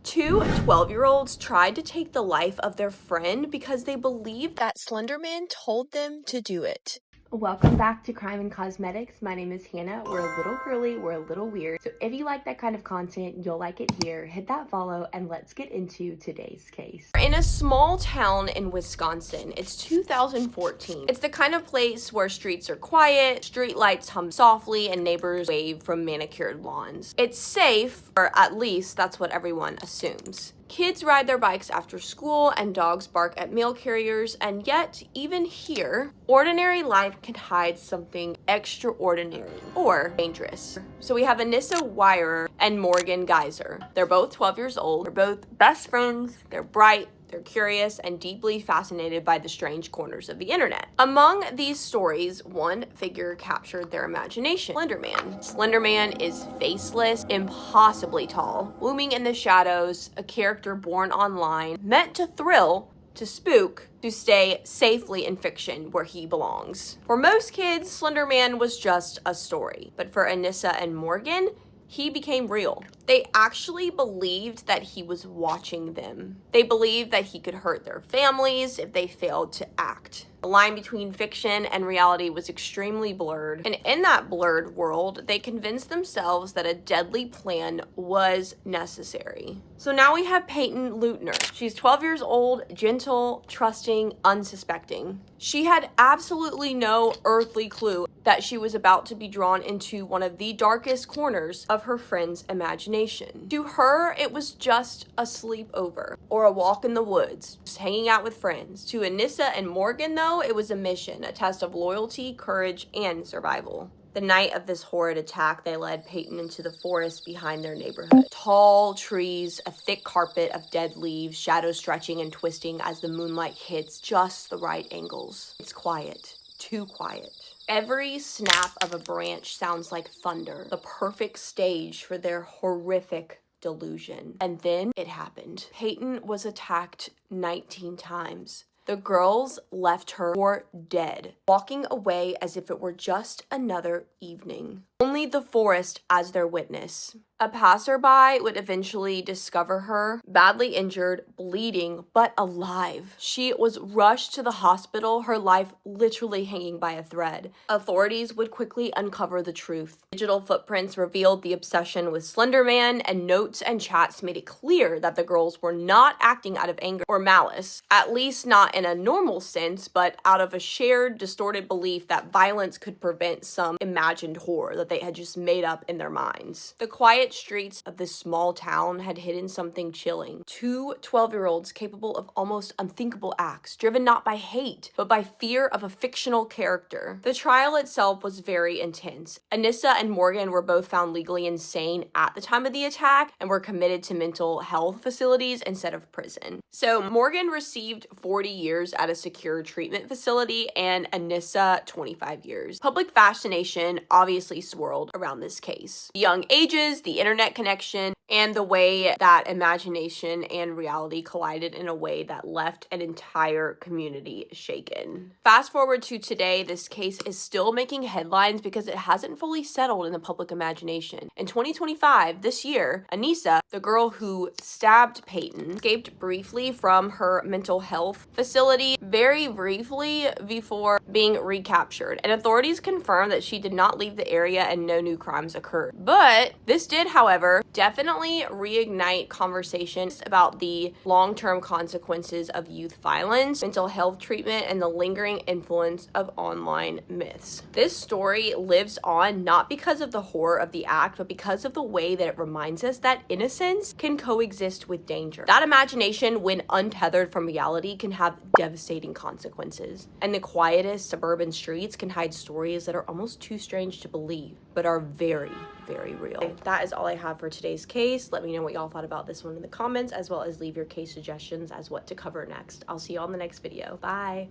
Two 12-year-olds tried to take the life of their friend because they believed that Slenderman told them to do it. Welcome back to Crime and Cosmetics. My name is Hannah. We're a little girly, we're a little weird. So if you like that kind of content, you'll like it here. Hit that follow and let's get into today's case. In a small town in Wisconsin, it's 2014. It's the kind of place where streets are quiet, street lights hum softly, and neighbors wave from manicured lawns. It's safe, or at least that's what everyone assumes. Kids ride their bikes after school and dogs bark at mail carriers, and yet, even here, ordinary life can hide something extraordinary or dangerous. So we have Anissa Weirer and Morgan Geyser. They're both 12 years old. They're both best friends. They're bright. They're curious and deeply fascinated by the strange corners of the internet. Among these stories, one figure captured their imagination: Slenderman. Slenderman is faceless, impossibly tall, looming in the shadows, a character born online, meant to thrill, to spook, to stay safely in fiction where he belongs. For most kids, Slenderman was just a story, but for Anissa and Morgan, he became real. They actually believed that he was watching them. They believed that he could hurt their families if they failed to act. The line between fiction and reality was extremely blurred, and in that blurred world, they convinced themselves that a deadly plan was necessary. So now we have Peyton Leutner. She's 12 years old, gentle, trusting, unsuspecting. She had absolutely no earthly clue that she was about to be drawn into one of the darkest corners of her friend's imagination. To her, it was just a sleepover or a walk in the woods, just hanging out with friends. To Anissa and Morgan, though, it was a mission, a test of loyalty, courage, and survival. The night of this horrid attack, they led Peyton into the forest behind their neighborhood. Tall trees, a thick carpet of dead leaves, shadows stretching and twisting as the moonlight hits just the right angles. It's quiet, too quiet. Every snap of a branch sounds like thunder, the perfect stage for their horrific delusion. And then it happened. Peyton was attacked 19 times. The girls left her for dead, walking away as if it were just another evening. Only the forest as their witness. A passerby would eventually discover her, badly injured, bleeding, but alive. She was rushed to the hospital, her life literally hanging by a thread. Authorities would quickly uncover the truth. Digital footprints revealed the obsession with Slenderman, and notes and chats made it clear that the girls were not acting out of anger or malice, at least not in a normal sense, but out of a shared, distorted belief that violence could prevent some imagined horror that they had just made up in their minds. The quiet streets of this small town had hidden something chilling. Two 12-year-olds capable of almost unthinkable acts, driven not by hate, but by fear of a fictional character. The trial itself was very intense. Anissa and Morgan were both found legally insane at the time of the attack and were committed to mental health facilities instead of prison. So Morgan received 40 years at a secure treatment facility and Anissa 25 years. Public fascination obviously swirled around this case. The young ages, the internet connection, and the way that imagination and reality collided in a way that left an entire community shaken. Fast forward to today, this case is still making headlines because it hasn't fully settled in the public imagination. In 2025, this year, Anissa, the girl who stabbed Peyton, escaped briefly from her mental health facility, very briefly before being recaptured, and authorities confirmed that she did not leave the area and no new crimes occurred. But this did, however, definitely reignite conversations about the long-term consequences of youth violence, mental health treatment, and the lingering influence of online myths. This story lives on not because of the horror of the act, but because of the way that it reminds us that innocence can coexist with danger. That imagination, when untethered from reality, can have devastating consequences. And the quietest suburban streets can hide stories that are almost too strange to believe, but are very, very real. That is all I have for today's case. Let me know what y'all thought about this one in the comments, as well as leave your case suggestions as what to cover next. I'll see you on the next video. Bye.